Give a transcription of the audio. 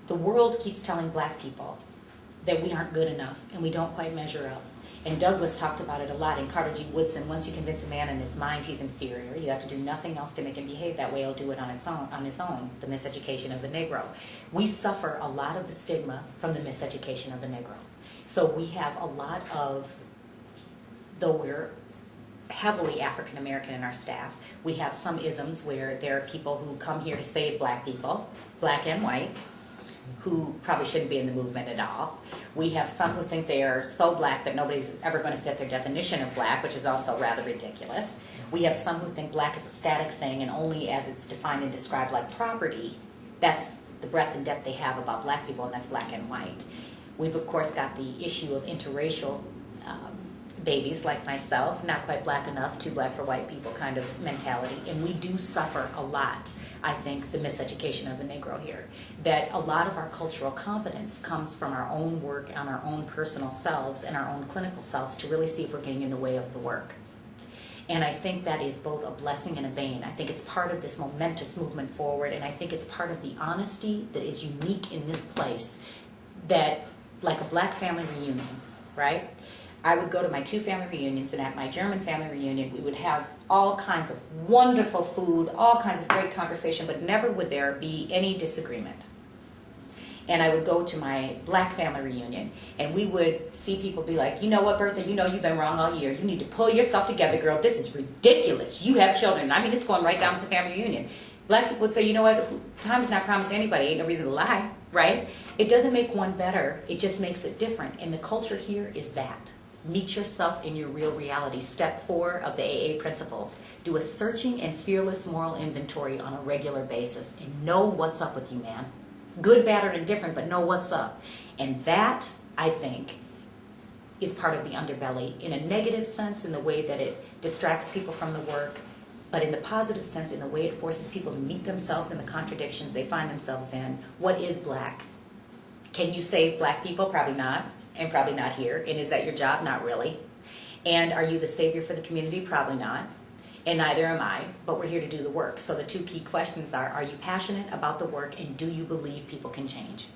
The world keeps telling black people that we aren't good enough and we don't quite measure up. And Douglas talked about it a lot in Carter G. Woodson. Once you convince a man in his mind he's inferior, you have to do nothing else to make him behave that way. He'll do it on his own. The miseducation of the Negro. We suffer a lot of the stigma from the miseducation of the Negro. So we have a lot of, though we're heavily African American in our staff, we have some isms where there are people who come here to save black people, black and white, who probably shouldn't be in the movement at all. We have some who think they are so black that nobody's ever going to fit their definition of black, which is also rather ridiculous. We have some who think black is a static thing and only as it's defined and described like property. That's the breadth and depth they have about black people, and that's black and white. We've of course got the issue of interracial babies like myself, not quite black enough, too black for white people kind of mentality, and we do suffer a lot, I think, the miseducation of the Negro here. That a lot of our cultural competence comes from our own work on our own personal selves and our own clinical selves to really see if we're getting in the way of the work. And I think that is both a blessing and a bane. I think it's part of this momentous movement forward, and I think it's part of the honesty that is unique in this place, that like a black family reunion, right? I would go to my 2 family reunions, and at my German family reunion, we would have all kinds of wonderful food, all kinds of great conversation, but never would there be any disagreement. And I would go to my black family reunion, and we would see people be like, you know what, Bertha, you know you've been wrong all year. You need to pull yourself together, girl. This is ridiculous. You have children. I mean, it's going right down with the family reunion. Black people would say, you know what, time is not promised to anybody. Ain't no reason to lie, right? It doesn't make one better. It just makes it different. And the culture here is that. Meet yourself in your real reality. Step 4 of the AA principles. Do a searching and fearless moral inventory on a regular basis and know what's up with you, man. Good, bad, or indifferent, but know what's up. And that, I think, is part of the underbelly in a negative sense in the way that it distracts people from the work, but in the positive sense in the way it forces people to meet themselves in the contradictions they find themselves in. What is black? Can you save black people? Probably not. And probably not here. And is that your job? Not really. And are you the savior for the community? Probably not. And neither am I, but we're here to do the work. So the 2 key questions are you passionate about the work, and do you believe people can change?